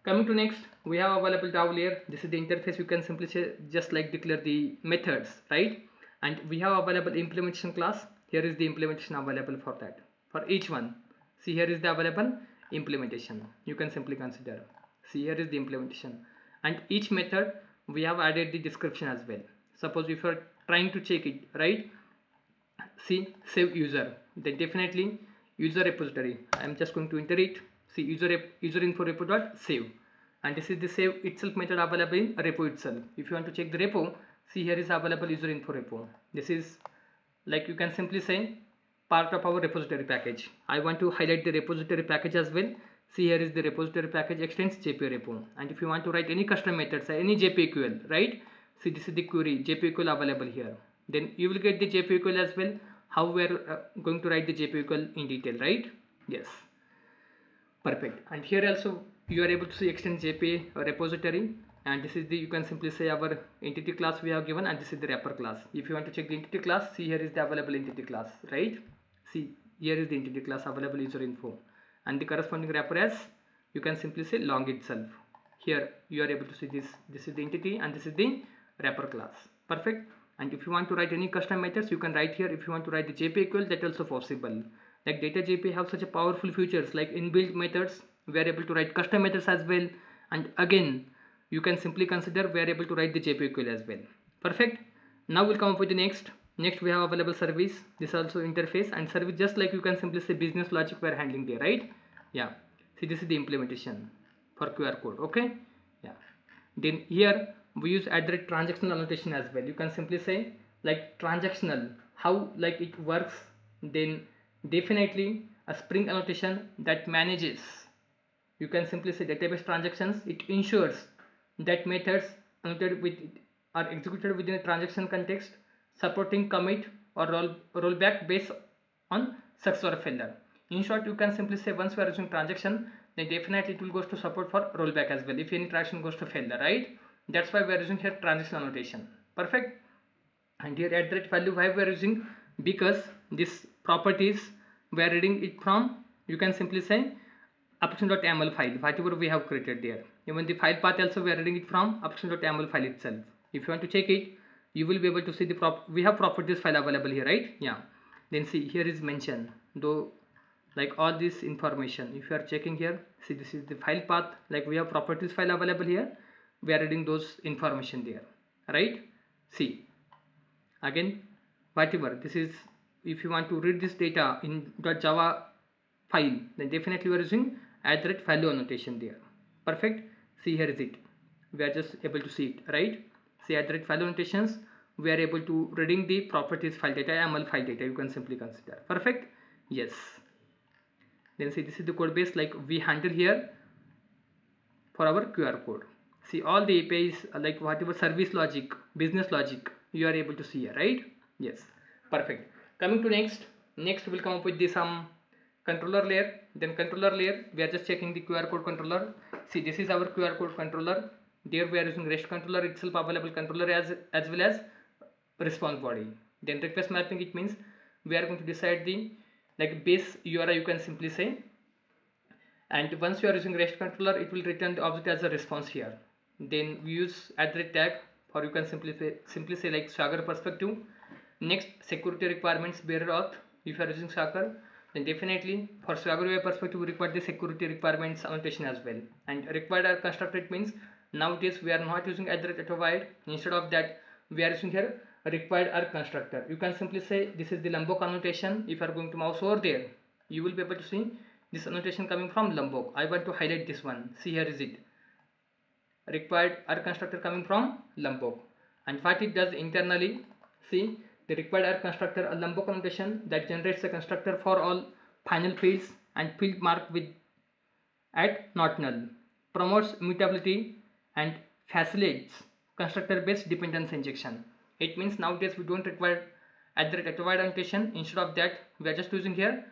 Speaker 1: Coming to next, we have available DAO layer. This is the interface, you can simply say just like declare the methods, right? And we have available implementation class. Here is the implementation available for that, for each one. See here is the available implementation, you can simply consider. See here is the implementation, and each method we have added the description as well. Suppose if you are trying to check it, right, see save user, then definitely user repository, I am just going to enter it. See user info repo dot save, and this is the save itself method available in repo itself. If you want to check the repo, see here is available user info repo. This is like you can simply say part of our repository package. I want to highlight the repository package as well. See here is the repository package extends JPA repo, and if you want to write any custom methods, any JPQL, right? See this is the query JPQL available here. Then you will get the JPQL as well. How we are going to write the JPQL in detail, right? Yes. Perfect. And here also you are able to see extend JPA repository, and this is the, you can simply say our entity class we have given, and this is the wrapper class. If you want to check the entity class, see here is the available entity class, right? See here is the entity class available user info, and the corresponding wrapper as you can simply say long itself. Here you are able to see this is the entity and this is the wrapper class. Perfect. And if you want to write any custom methods, you can write here. If you want to write the JPQL, that also possible. Like data JPA have such a powerful features like inbuilt methods, we are able to write custom methods as well, and again you can simply consider we are able to write the JPQL as well. Perfect. Now we'll come up with the next we have available service. This also interface and service, just like you can simply say business logic we are handling there, right? Yeah. See this is the implementation for QR code. Okay. Yeah. Then here we use transactional annotation as well. You can simply say like transactional, how like it works. Then definitely a Spring annotation that manages, you can simply say database transactions. It ensures that methods annotated with are executed within a transaction context, supporting commit or rollback based on success or failure. In short, you can simply say once we are using transaction, then definitely it will go to support for rollback as well if any transaction goes to failure, right? That's why we are using here transaction annotation. Perfect. And here value why we are using, because this properties we are reading it from, you can simply say application.yaml file, whatever we have created there. Even the file path also we are reading it from application.yaml file itself. If you want to check it, you will be able to see the we have properties file available here, right? Yeah. Then see here is mentioned though like all this information. If you are checking here, see this is the file path, like we have properties file available here, we are reading those information there, right? See, Again, whatever this is, if you want to read this data in .java file, then definitely we are using @value annotation there. Perfect. See, here is it. We are just able to see it, right? See, @value annotations, we are able to reading the properties file data, YAML file data, you can simply consider. Perfect. Yes. Then see, this is the code base like we handle here for our QR code. See, all the APIs like whatever service logic, business logic, you are able to see here, right? Yes. Perfect. Coming to next we'll come up with the some controller layer. Then controller layer, we are just checking the QR code controller. See, this is our QR code controller. There we are using REST controller itself, available controller as well as response body. Then request mapping, it means we are going to decide the like base URI, you can simply say, and once you are using REST controller, it will return the object as a response here. Then we use @tag, or you can simply say like Swagger perspective. Next, security requirements, bearer auth. If you are using Swagger, then definitely for Swagger UI perspective, we require the security requirements annotation as well. And required are constructor, it means nowadays we are not using @void. Instead of that, we are using here required are constructor. You can simply say this is the Lombok annotation. If you are going to mouse over there, you will be able to see this annotation coming from Lombok. I want to highlight this one. See, here is it. Required are constructor coming from Lombok. And what it does internally, see, the required are constructor, a Lombok annotation that generates a constructor for all final fields and field marked with @not null, promotes immutability and facilitates constructor based dependence injection. It means nowadays we don't require @void annotation. Instead of that, we are just using here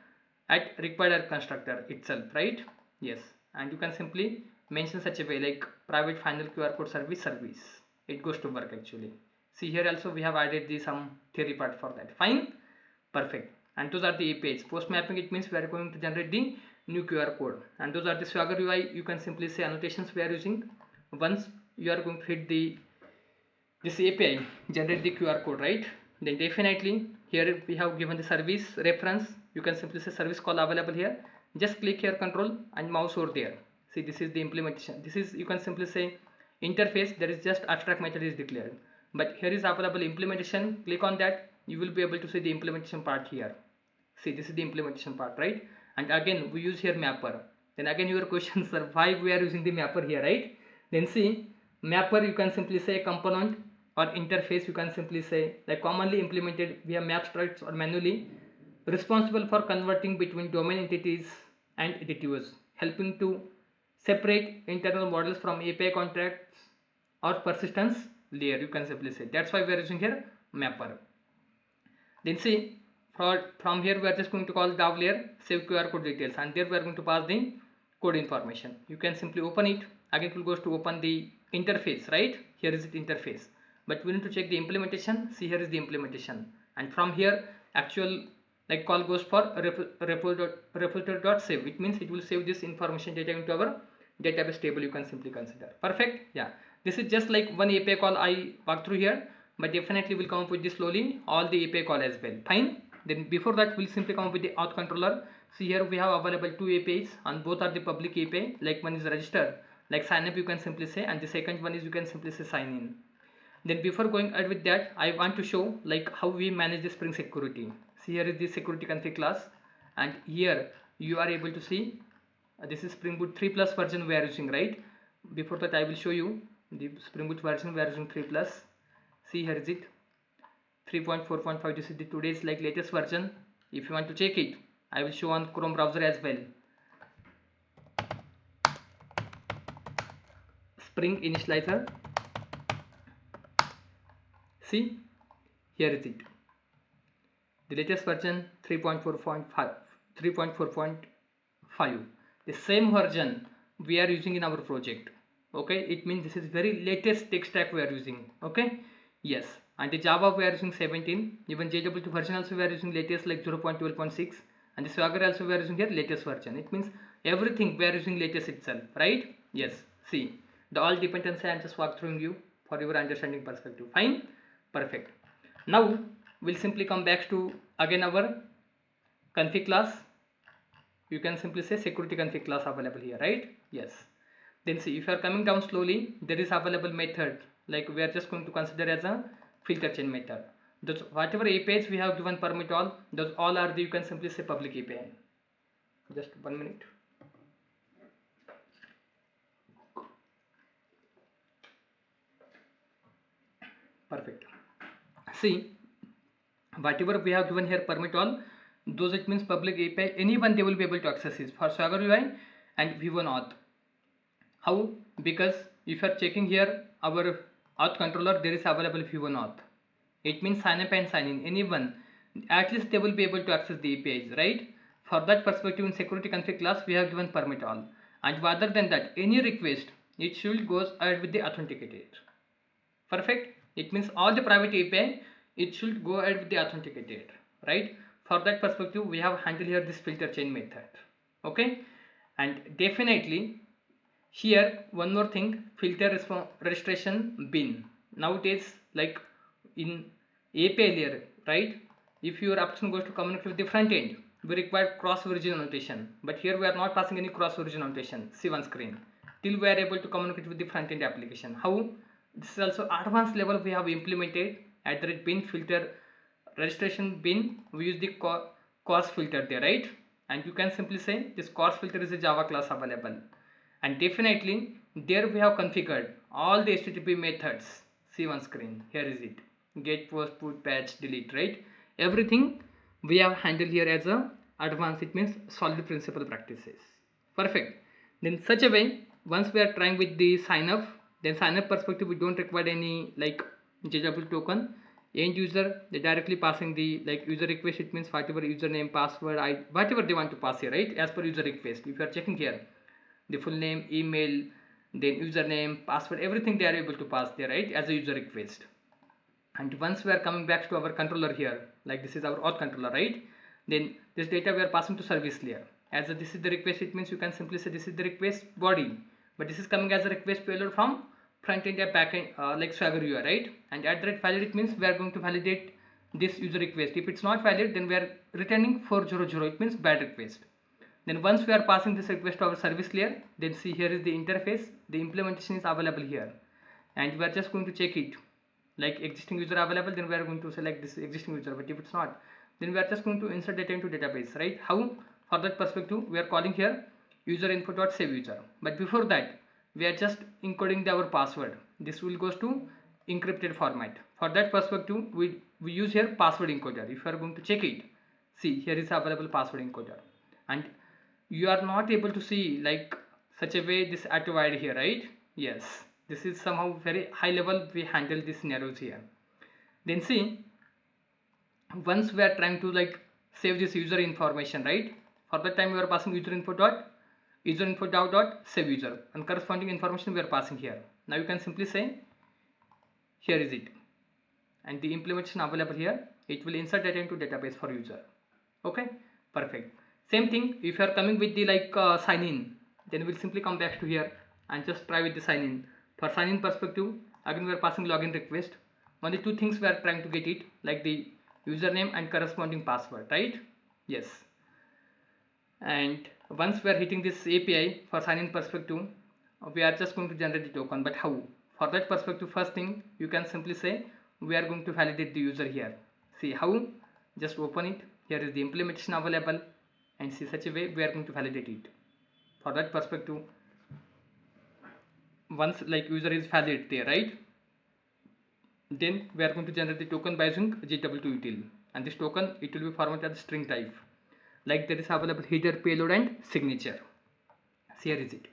Speaker 1: @required constructor itself, right? Yes. And you can simply mention such a way like private final QR code service. It goes to work actually. See, here also we have added the some theory part for that. Fine. Perfect. And those are the APIs. Post mapping, it means we are going to generate the new QR code. And those are the Swagger UI, you can simply say annotations we are using. Once you are going to hit this API, generate the QR code, right? Then definitely here we have given the service reference. You can simply say service call available here. Just click here control and mouse over there. See, this is the implementation. This is, you can simply say interface. There is just abstract method is declared, but here is available implementation. Click on that, you will be able to see the implementation part here. See, this is the implementation part, right? And again we use here mapper. Then again your questions are why we are using the mapper here, right? Then see, mapper, you can simply say component or interface, you can simply say like commonly implemented via map structs or manually, responsible for converting between domain entities and DTOs, helping to separate internal models from API contracts or persistence layer, you can simply say. That's why we are using here mapper. Then see, from here we are just going to call DAV layer, save QR code details, and there we are going to pass the code information. You can simply open it. Again it will go to open the interface, right? Here is the interface, but we need to check the implementation. See, here is the implementation, and from here actual like call goes for repository.save. It means it will save this information data into our database table, you can simply consider. Perfect. Yeah, this is just like one API call I walk through here, but definitely we'll come up with this slowly all the API call as well. Fine. Then before that we'll simply come up with the auth controller. See, here we have available two APIs, and both are the public API. Like one is register, like sign up you can simply say, and the second one is you can simply say sign in. Then before going ahead with that, I want to show like how we manage the Spring security. See, here is the security config class, and here you are able to see this is Spring Boot 3 plus version we are using, right? Before that I will show you the Spring Boot version we are using 3 plus. See, here is it 3.4.5. this is the today's like latest version. If you want to check it, I will show on Chrome browser as well. Spring initializer. See, here is it, the latest version 3.4.5. The same version we are using in our project. Okay, it means this is very latest tech stack we are using. Okay, yes. And the Java we are using 17. Even JWT version also we are using latest like 0.12.6, and the Swagger also we are using here latest version. It means everything we are using latest itself, right? Yes. See, the all dependency I am just walk through you for your understanding perspective. Fine. Perfect. Now we'll simply come back to again our config class. You can simply say security config class available here, right? Yes. Then see, if you are coming down slowly, there is available method like we are just going to consider as a filter chain method. those whatever APIs we have given permit all, those all are the, you can simply say, public API. Just 1 minute. Perfect. See, whatever we have given here permit all, those it means public API, anyone they will be able to access it for Swagger UI and V1 auth. How? Because if you are checking here our auth controller, there is available V1 auth. It means sign up and sign in, anyone, at least they will be able to access the APIs, right? For that perspective, in security config class we have given permit all, and rather than that, any request it should goes ahead with the authenticated. Perfect. It means all the private API it should go ahead with the authenticated, right? For that perspective we have handled here this filter chain method. Okay, and definitely here one more thing, filter registration bin. Nowadays, like in API layer, right, if your application goes to communicate with the front end, we require cross origin annotation, but here we are not passing any cross origin annotation. See one screen till we are able to communicate with the front end application. How? This is also advanced level we have implemented at the bin filter registration bin. We use the course filter there, right? And you can simply say this course filter is a Java class available, and definitely there we have configured all the HTTP methods. See one screen, here is it, get, post, put, patch, delete, right? Everything we have handled here as a advanced, it means solid principle practices. Perfect. Then such a way, once we are trying with the sign up, then sign up perspective we don't require any like JW token. End user, they directly passing the like user request, it means whatever username, password, whatever they want to pass here, right, as per user request. If you are checking here the full name, email, then username, password, everything they are able to pass there, right, as a user request. And once we are coming back to our controller here, like this is our auth controller, right, then this data we are passing to service layer as a, this is the request, it means you can simply say this is the request body, but this is coming as a request payload from front end or back end, like Swagger UI, right? And at that valid, it means we are going to validate this user request. If it's not valid, then we are returning 400, it means bad request. Then once we are passing this request to our service layer, then see here is the interface, the implementation is available here, and we are just going to check it, like existing user available, then we are going to select this existing user, but if it's not, then we are just going to insert data into database, right? How? For that perspective we are calling here user info.save user, but before that we are just encoding our password. This will goes to encrypted format. For that perspective we use here password encoder. If you are going to check it, see here is available password encoder, and you are not able to see like such a way this auto ID here, right? Yes, this is somehow very high level we handle these scenarios here. Then see, once we are trying to like save this user information, right, for that time we are passing user info dot save user, and corresponding information we are passing here. Now you can simply say here is it, and the implementation available here, it will insert data into database for user. Okay, perfect. Same thing if you are coming with the like sign in, then we'll simply come back to here and just try with the sign in. For sign in perspective, again we are passing login request. Only two things we are trying to get it, like the username and corresponding password, right? Yes. And once we are hitting this API for sign in perspective, we are just going to generate the token. But how? For that perspective, first thing you can simply say we are going to validate the user here. See how? Just open it. Here is the implementation available, and see such a way we are going to validate it. For that perspective, once like user is valid there, right, then we are going to generate the token by using JW2 util, and this token it will be formatted as string type, like there is available header, payload and signature. See here is it,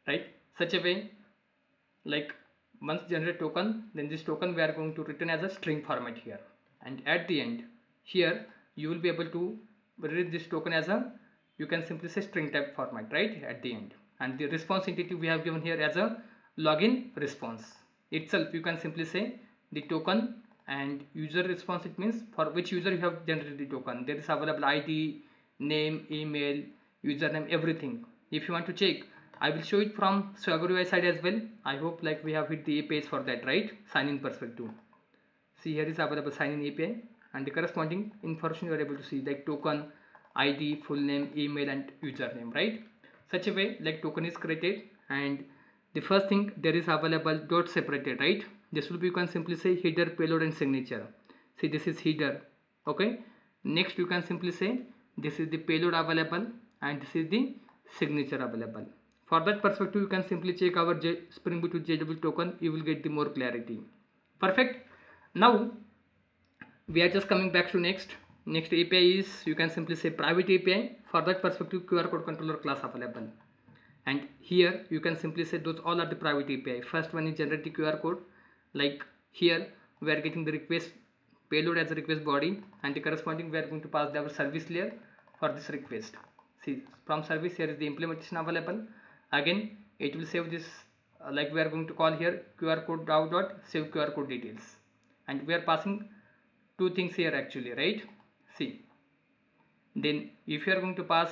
Speaker 1: right? Such a way, like once generate token, then this token we are going to return as a string format here, and at the end here you will be able to read this token as a, you can simply say string type format, right, at the end. And the response entity we have given here as a login response itself, you can simply say the token and user response, it means for which user you have generated the token. There is available ID, name, email, username, everything. If you want to check, I will show it from Swagger UI side as well. I hope like we have hit the APIs for that, right? Sign in perspective. See here is available sign in API, and the corresponding information you are able to see, like token, ID, full name, email and username, right? Such a way like token is created, and the first thing there is available dot separated, right? This will be, you can simply say header, payload and signature. See, this is header. Okay, next you can simply say this is the payload available and this is the signature available. For that perspective, you can simply check our Spring Boot with JW token. You will get the more clarity. Perfect. Now we are just coming back to next API is, you can simply say private API. For that perspective, QR code controller class available, and here you can simply say those all are the private API. First one is generate the QR code. Like here we are getting the request payload as a request body, and the corresponding we are going to pass our service layer for this request. See, from service here is the implementation available. Again it will save this, like we are going to call here QR code dot save QR code details, and we are passing two things here actually, right? See, then if you are going to pass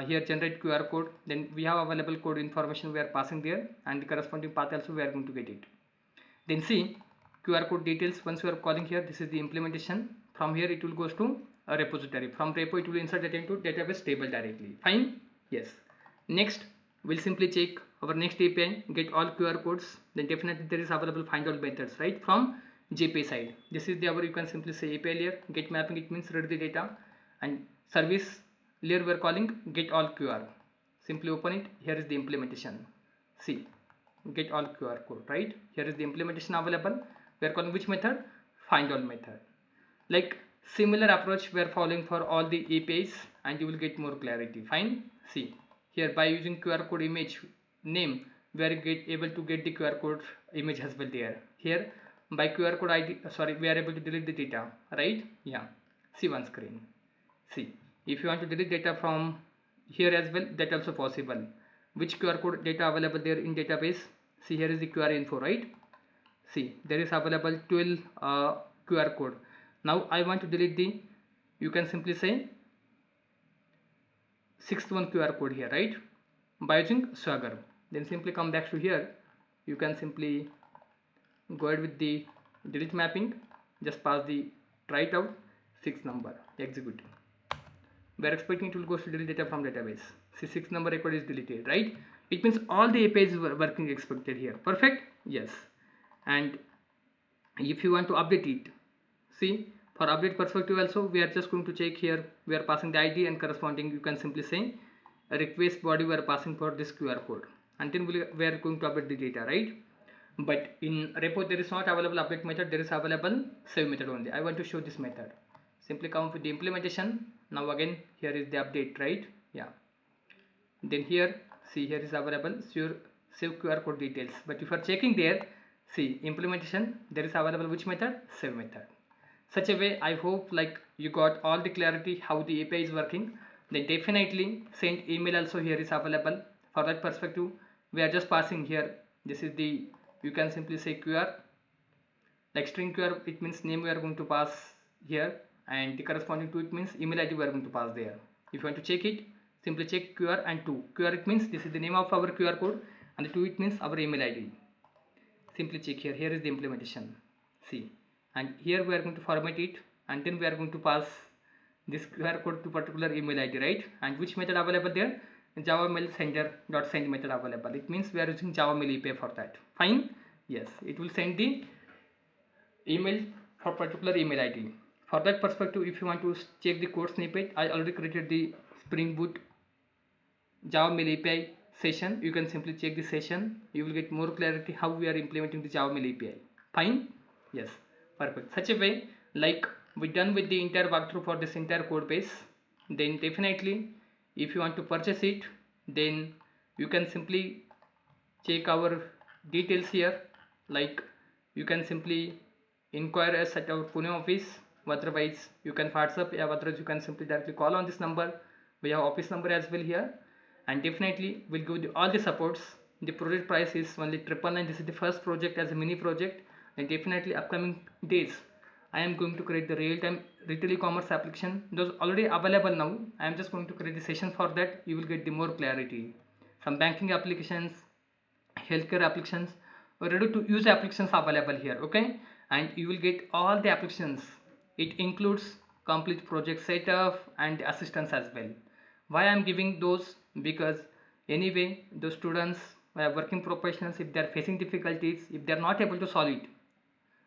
Speaker 1: here generate QR code, then we have available code information we are passing there, and the corresponding path also we are going to get it. Then see, QR code details, once you are calling here, this is the implementation. From here it will goes to a repository. From repo it will insert it into database table directly. Fine. Yes. Next we'll simply check our next API, get all QR codes. Then definitely there is available find all methods, right? From JPay side, this is the our, you can simply say API layer. Get mapping, it means read the data, and service layer we are calling get all QR. Simply open it. Here is the implementation. See, get all QR code, right? Here is the implementation available. We are calling which method? Find all method. Like similar approach we are following for all the APIs, and you will get more clarity. Fine. See, here by using QR code image name we are able to get the QR code image as well there. Here by QR code ID, we are able to delete the data, right? Yeah. See one screen. See, if you want to delete data from here as well, that also possible. Which QR code data available there in database? See, here is the QR info, right? See, there is available 12 QR code. Now I want to delete the, you can simply say sixth one QR code here, right? By using Swagger. Then simply come back to here. You can simply go ahead with the delete mapping. Just pass the try it out, 6 number, execute. We are expecting it will go to delete data from database. See, 6 number record is deleted, right? It means all the APIs were working expected here. Perfect. Yes. And if you want to update it, see, for update perspective also we are just going to check here. We are passing the ID and corresponding, you can simply say a request body we are passing for this QR code, and then we are going to update the data, right? But in repo there is not available update method, there is available save method only. I want to show this method. Simply come with the implementation. Now again here is the update, right? Yeah. Then here, see, here is available save QR code details. But if you are checking there, see, implementation, there is available which method? Save method. Such a way, I hope like you got all the clarity how the API is working. Then definitely send email also here is available. For that perspective, we are just passing here. This is the, you can simply say QR, like string QR, it means name we are going to pass here, and the corresponding to it means email ID we are going to pass there. If you want to check it, simply check QR and 2. QR it means this is the name of our QR code, and the 2 it means our email ID. Simply check here. Here is the implementation. See, and here we are going to format it, and then we are going to pass this QR code to particular email ID, right? And which method available there? Java mail sender dot send method available. It means we are using Java mail API for that. Fine. Yes, it will send the email for particular email ID. For that perspective, if you want to check the code snippet, I already created the Spring Boot Java mail API session. You can simply check the session. You will get more clarity how we are implementing the Java mail API. Fine. Yes, perfect. Such a way, like we done with the entire walkthrough for this entire code base. Then definitely if you want to purchase it, then you can simply check our details here. Like you can simply inquire us at our Pune office. Otherwise you can WhatsApp, yeah, otherwise you can simply directly call on this number. We have office number as well here, and definitely we'll give you all the supports. The project price is only 999. This is the first project as a mini project, and definitely upcoming days I am going to create the real-time retail e-commerce application. Those already available now. I am just going to create the session for that. You will get the more clarity. Some banking applications, healthcare applications, or ready to use applications available here. Okay, and you will get all the applications. It includes complete project setup and assistance as well. Why I am giving those? Because anyway the students, working professionals, if they are facing difficulties, if they are not able to solve it,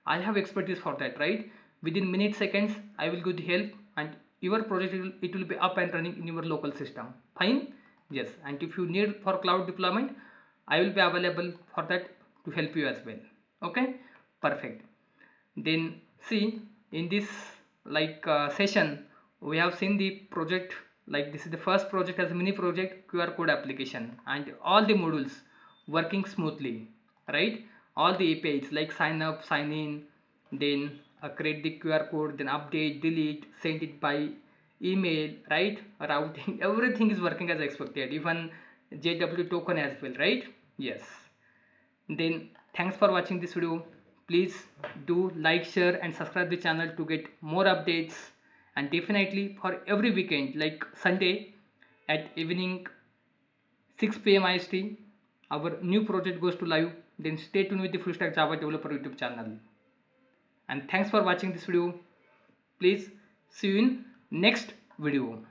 Speaker 1: I have expertise for that, right? within minute seconds I will give the help, and your project it will be up and running in your local system. Fine. Yes, and if you need for cloud deployment, I will be available for that to help you as well. Okay, perfect. Then see, in this session we have seen the project, like this is the first project as a mini project QR code application, and all the modules working smoothly, right? All the APIs like sign up, sign in, then create the QR code, then update, delete, send it by email, right? Routing, everything is working as expected, even JW token as well, right? Yes. Then thanks for watching this video. Please do like, share and subscribe the channel to get more updates, and definitely for every weekend like Sunday at evening 6 p.m. IST our new project goes to live. Then stay tuned with the Full Stack Java Developer YouTube channel, and thanks for watching this video. Please see you in next video.